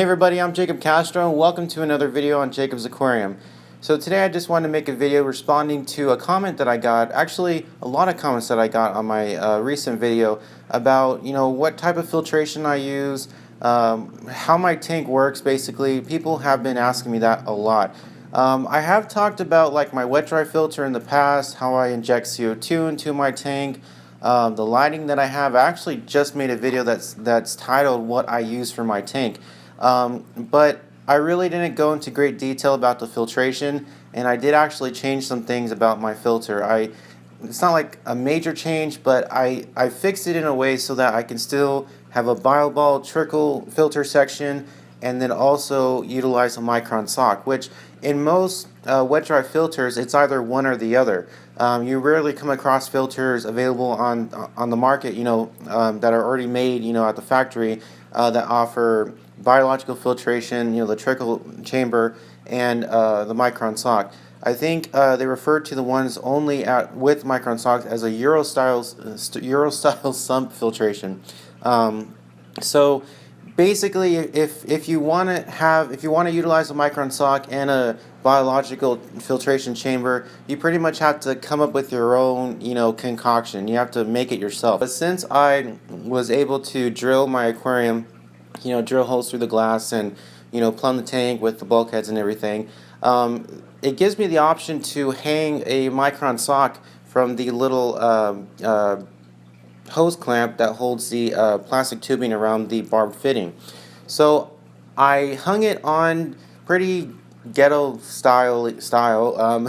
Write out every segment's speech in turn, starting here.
Hey everybody, I'm Jacob Castro and welcome to another video on Jacob's Aquarium. So today I just wanted to make a video responding to a comment that I got, actually a lot of comments that I got on my recent video about, what type of filtration I use, how my tank works basically. People have been asking me that a lot. I have talked about like my wet dry filter in the past, how I inject CO2 into my tank, the lighting that I have. I actually just made a video that's titled What I Use for My Tank. But I really didn't go into great detail about the filtration, and I did actually change some things about my filter. It's not like a major change, but I fixed it in a way so that I can still have a bioball trickle filter section and then also utilize a micron sock, which in most wet dry filters it's either one or the other. You rarely come across filters available on the market, that are already made, at the factory that offer biological filtration, the trickle chamber and the micron sock. I think they refer to the ones only with micron socks as a Euro style sump filtration. So basically, if you want to utilize a micron sock and a biological filtration chamber, you pretty much have to come up with your own, concoction. You have to make it yourself. But since I was able to drill my aquarium, drill holes through the glass and, plumb the tank with the bulkheads and everything, it gives me the option to hang a micron sock from the little hose clamp that holds the plastic tubing around the barbed fitting. So I hung it on pretty ghetto style on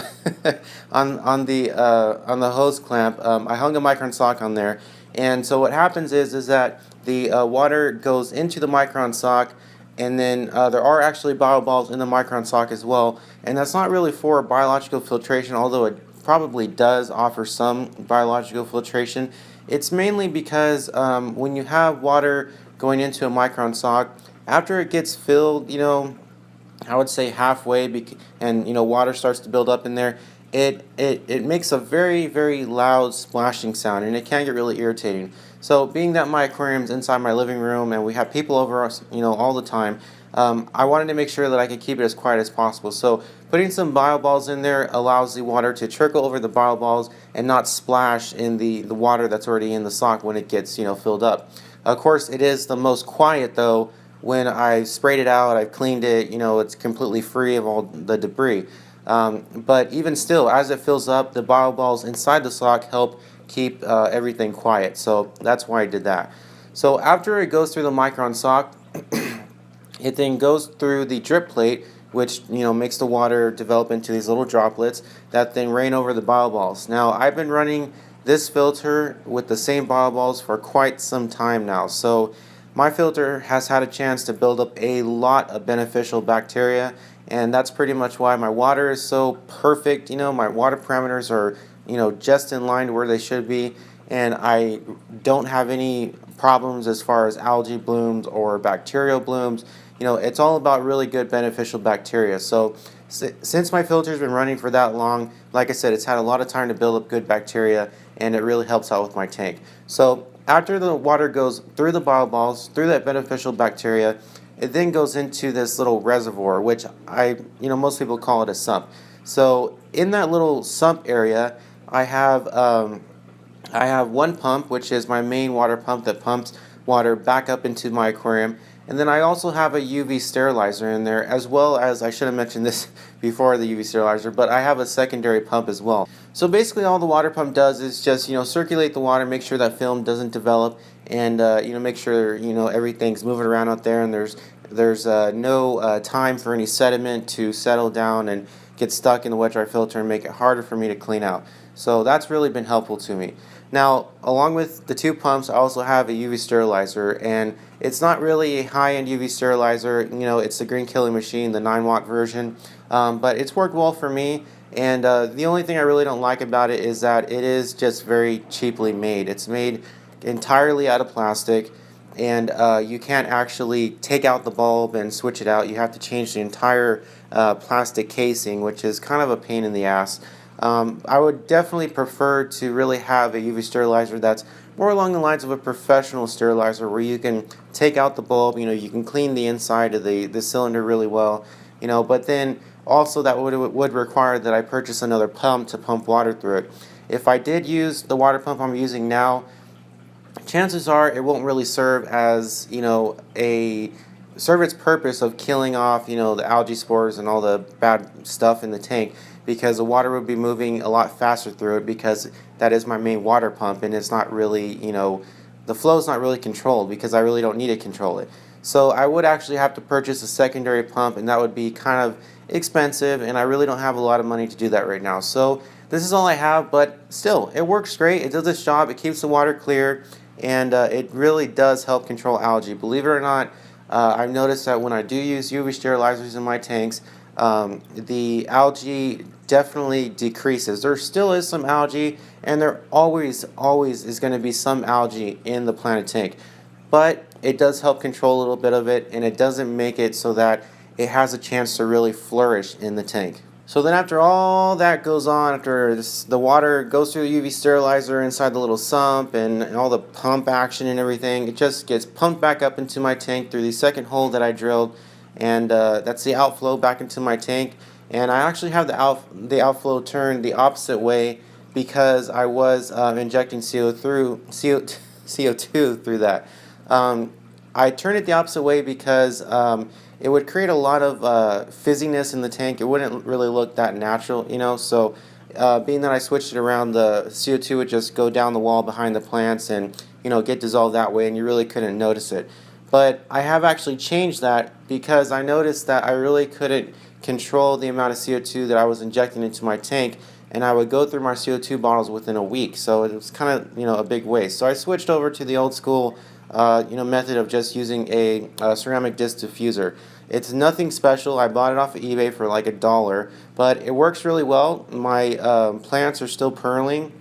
the hose clamp. I hung a micron sock on there, and so what happens is that the water goes into the micron sock, and then there are actually bioballs in the micron sock as well, and that's not really for biological filtration, although it probably does offer some biological filtration. It's mainly because when you have water going into a micron sock, after it gets filled, I would say halfway, and water starts to build up in there, it makes a very, very loud splashing sound, and it can get really irritating. So being that my aquarium's inside my living room and we have people over us, all the time, I wanted to make sure that I could keep it as quiet as possible. So putting some bioballs in there allows the water to trickle over the bioballs and not splash in the water that's already in the sock when it gets, filled up. Of course, it is the most quiet though when I sprayed it out, I've cleaned it, it's completely free of all the debris. But even still, as it fills up, the bioballs inside the sock help keep everything quiet. So that's why I did that. So after it goes through the micron sock, it then goes through the drip plate, which makes the water develop into these little droplets that then rain over the bioballs. Now I've been running this filter with the same bioballs for quite some time now. So my filter has had a chance to build up a lot of beneficial bacteria, and that's pretty much why my water is so perfect. My water parameters are, just in line to where they should be, and I don't have any problems as far as algae blooms or bacterial blooms. It's all about really good beneficial bacteria. So since my filter's been running for that long, like I said, it's had a lot of time to build up good bacteria, and it really helps out with my tank. So after the water goes through the bioballs, through that beneficial bacteria, it then goes into this little reservoir, which most people call it a sump. So in that little sump area, I have one pump, which is my main water pump that pumps water back up into my aquarium. And then I also have a UV sterilizer in there, as well as, I should have mentioned this before the UV sterilizer, but I have a secondary pump as well. So basically all the water pump does is just, circulate the water, make sure that film doesn't develop, and, make sure, everything's moving around out there, and there's no time for any sediment to settle down and get stuck in the wet dry filter and make it harder for me to clean out. So that's really been helpful to me. Now, along with the two pumps, I also have a UV sterilizer, and it's not really a high-end UV sterilizer. It's the Green Killing Machine, the 9-watt version, but it's worked well for me. And the only thing I really don't like about it is that it is just very cheaply made. It's made entirely out of plastic, and you can't actually take out the bulb and switch it out. You have to change the entire plastic casing, which is kind of a pain in the ass. I would definitely prefer to really have a UV sterilizer that's more along the lines of a professional sterilizer, where you can take out the bulb, you can clean the inside of the cylinder really well, but then also that would require that I purchase another pump to pump water through it. If I did use the water pump I'm using now, chances are it won't really serve as, serve its purpose of killing off, the algae spores and all the bad stuff in the tank, because the water would be moving a lot faster through it, because that is my main water pump, and it's not really, the flow is not really controlled, because I really don't need to control it. So I would actually have to purchase a secondary pump, and that would be kind of expensive, and I really don't have a lot of money to do that right now. So this is all I have, but still, it works great. It does its job. It keeps the water clear, and it really does help control algae. Believe it or not, I've noticed that when I do use UV sterilizers in my tanks, the algae definitely decreases. There still is some algae, and there always is going to be some algae in the planted tank, but it does help control a little bit of it, and it doesn't make it so that it has a chance to really flourish in the tank. So then after all that goes on, after the water goes through the UV sterilizer inside the little sump and all the pump action and everything, it just gets pumped back up into my tank through the second hole that I drilled, and that's the outflow back into my tank. And I actually have the outflow turned the opposite way, because I was injecting CO2 through that. I turned it the opposite way because it would create a lot of fizziness in the tank. It wouldn't really look that natural, so being that I switched it around, the CO2 would just go down the wall behind the plants and get dissolved that way, and you really couldn't notice it. But I have actually changed that, because I noticed that I really couldn't control the amount of CO2 that I was injecting into my tank, and I would go through my CO2 bottles within a week. So it was kind of a big waste. So I switched over to the old school method of just using a ceramic disc diffuser. It's nothing special. I bought it off of eBay for like $1, but it works really well. My plants are still pearling,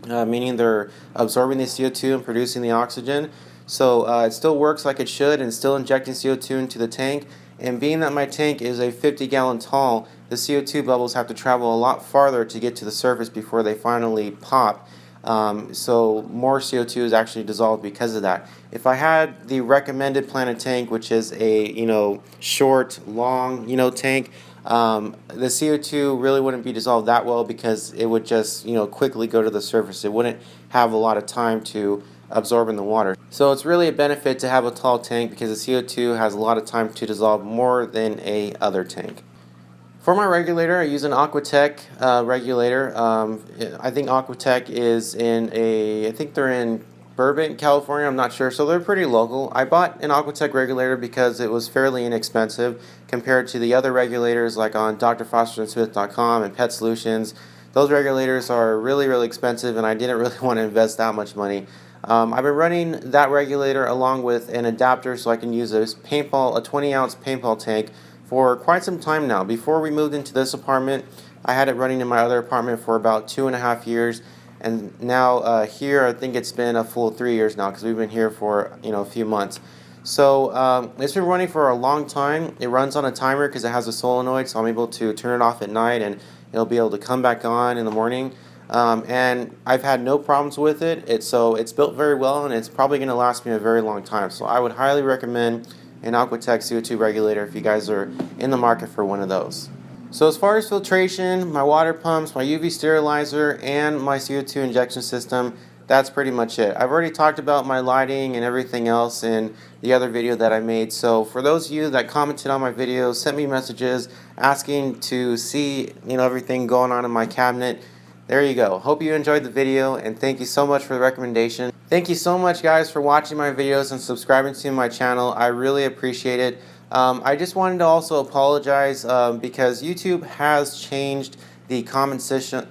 meaning they're absorbing the CO2 and producing the oxygen. So it still works like it should, and still injecting CO2 into the tank. And being that my tank is a 50-gallon tall, the CO2 bubbles have to travel a lot farther to get to the surface before they finally pop. So more CO2 is actually dissolved because of that. If I had the recommended planted tank, which is a short, long tank, the CO2 really wouldn't be dissolved that well, because it would just quickly go to the surface. It wouldn't have a lot of time to absorb in the water. So it's really a benefit to have a tall tank, because the CO2 has a lot of time to dissolve more than a other tank. For my regulator, I use an Aquatech regulator. I think Aquatech is I think they're in Burbank, California, I'm not sure, so they're pretty local. I bought an Aquatech regulator because it was fairly inexpensive compared to the other regulators like on drfosterandsmith.com and Pet Solutions. Those regulators are really expensive, and I didn't really want to invest that much money. I've been running that regulator along with an adapter so I can use a 20-ounce paintball tank for quite some time now. Before we moved into this apartment, I had it running in my other apartment for about 2.5 years, and now here I think it's been a full 3 years now, because we've been here for a few months. So it's been running for a long time. It runs on a timer because it has a solenoid, so I'm able to turn it off at night and it'll be able to come back on in the morning. And I've had no problems with it. So it's built very well, and it's probably going to last me a very long time. So I would highly recommend an Aquatech CO2 regulator if you guys are in the market for one of those. So as far as filtration, my water pumps, my UV sterilizer, and my CO2 injection system, that's pretty much it. I've already talked about my lighting and everything else in the other video that I made. So for those of you that commented on my videos, sent me messages asking to see everything going on in my cabinet, there you go. Hope you enjoyed the video, and thank you so much for the recommendation. Thank you so much, guys, for watching my videos and subscribing to my channel. I really appreciate it. I just wanted to also apologize because YouTube has changed the comment section,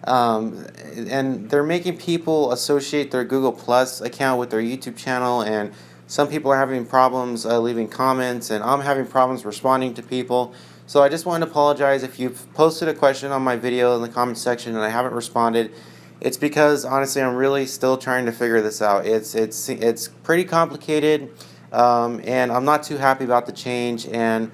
and they're making people associate their Google Plus account with their YouTube channel, and some people are having problems leaving comments, and I'm having problems responding to people. So I just wanted to apologize if you've posted a question on my video in the comment section and I haven't responded. It's because honestly I'm really still trying to figure this out. It's pretty complicated, and I'm not too happy about the change, and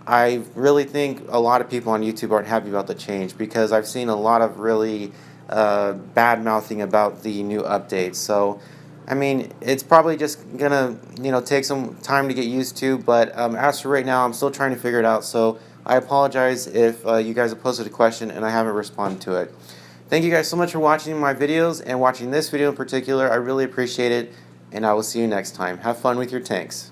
I really think a lot of people on YouTube aren't happy about the change, because I've seen a lot of really bad mouthing about the new update. So I mean, it's probably just gonna, take some time to get used to, but as for right now, I'm still trying to figure it out. So I apologize if you guys have posted a question and I haven't responded to it. Thank you guys so much for watching my videos and watching this video in particular. I really appreciate it, and I will see you next time. Have fun with your tanks.